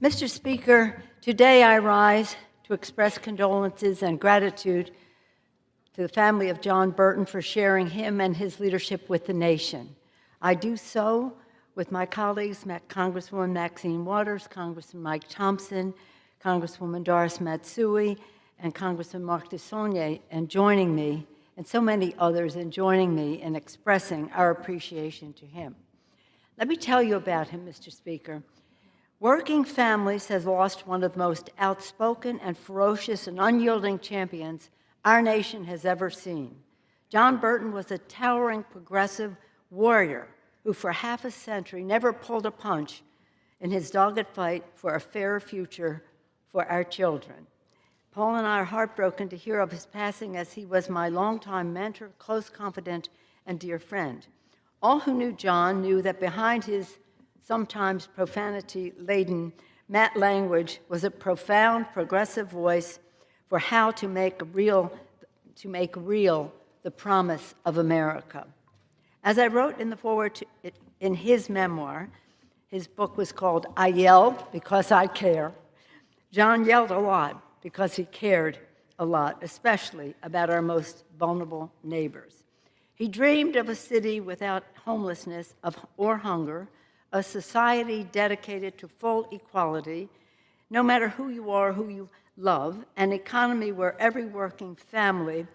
Mr. Speaker, today I rise to express condolences and gratitude to the family of John Burton for sharing him and his leadership with the nation. I do so with my colleagues, Congresswoman Maxine Waters, Congressman Mike Thompson, Congresswoman Doris Matsui, and Congressman Mark DeSaulnier, and joining me, and so many others, in joining me in expressing our appreciation to him. Let me tell you about him, Mr. Speaker. Working Families has lost one of the most outspoken and ferocious and unyielding champions our nation has ever seen. John Burton was a towering progressive warrior who for half a century never pulled a punch in his dogged fight for a fairer future for our children. Paul and I are heartbroken to hear of his passing, as he was my longtime mentor, close confidant, and dear friend. All who knew John knew that behind his sometimes profanity-laden language was a profound, progressive voice for how to make real the promise of America. As I wrote in the foreword in his memoir, his book was called I Yell Because I Care. John yelled a lot because he cared a lot, especially about our most vulnerable neighbors. He dreamed of a city without homelessness or hunger, a society dedicated to full equality, no matter who you are, who you love, an economy where every working family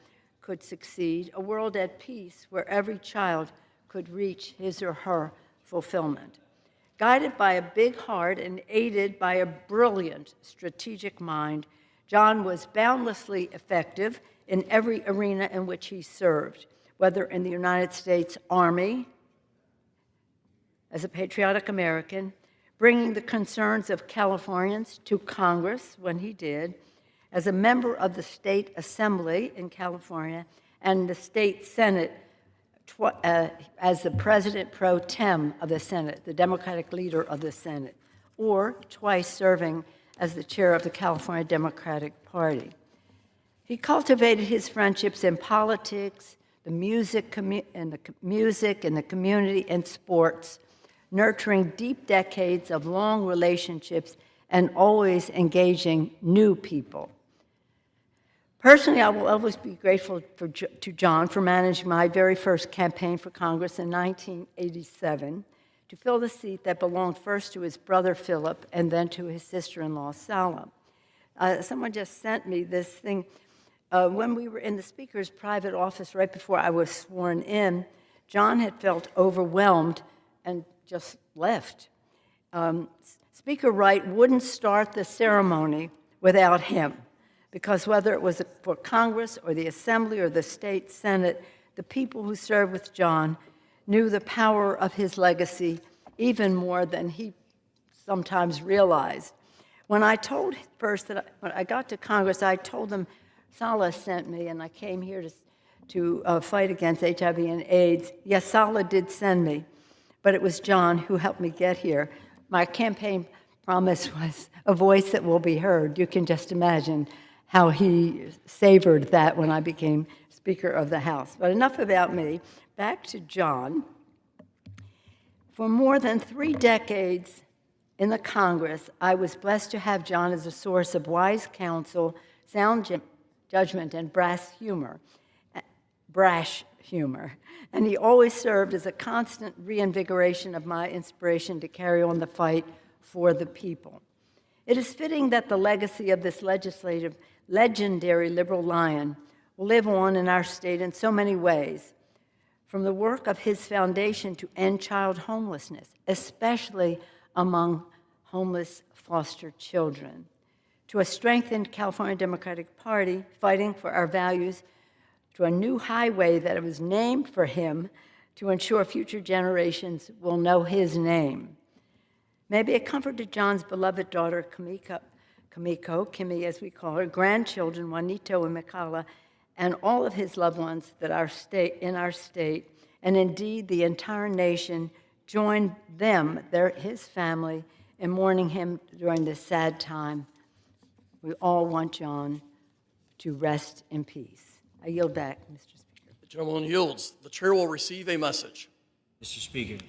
could succeed, a world at peace where every child could reach his or her fulfillment. Guided by a big heart and aided by a brilliant strategic mind, John was boundlessly effective in every arena in which he served, whether in the United States Army, as a patriotic American, bringing the concerns of Californians to Congress when he did, as a member of the State Assembly in California and the State Senate as the President pro tem of the Senate, the Democratic leader of the Senate, or twice serving as the chair of the California Democratic Party. He cultivated his friendships in politics, the music, in the community, and sports, nurturing deep decades of long relationships and always engaging new people. Personally, I will always be grateful to John for managing my very first campaign for Congress in 1987 to fill the seat that belonged first to his brother Philip and then to his sister-in-law Sala. Someone just sent me this thing. When we were in the Speaker's private office right before I was sworn in, John had felt overwhelmed and just left. Speaker Wright wouldn't start the ceremony without him, because whether it was for Congress or the Assembly or the State Senate, the people who served with John knew the power of his legacy even more than he sometimes realized. When I told first that when I got to Congress, I told them Sala sent me, and I came here to fight against HIV and AIDS. Yes, Sala did send me, but it was John who helped me get here. My campaign promise was a voice that will be heard. You can just imagine how he savored that when I became Speaker of the House. But enough about me. Back to John. For more than 3 decades in the Congress, I was blessed to have John as a source of wise counsel, sound judgment, and brash humor. And he always served as a constant reinvigoration of my inspiration to carry on the fight for the people. It is fitting that the legacy of this legendary liberal lion will live on in our state in so many ways, from the work of his foundation to end child homelessness, especially among homeless foster children, to a strengthened California Democratic Party fighting for our values, to a new highway that was named for him to ensure future generations will know his name. May be a comfort to John's beloved daughter, Kimmy as we call her, grandchildren, Juanito and Mikala, and all of his loved ones that in our state, and indeed the entire nation, join his family, in mourning him during this sad time. We all want John to rest in peace. I yield back, Mr. Speaker. The gentleman yields. The chair will receive a message. Mr. Speaker.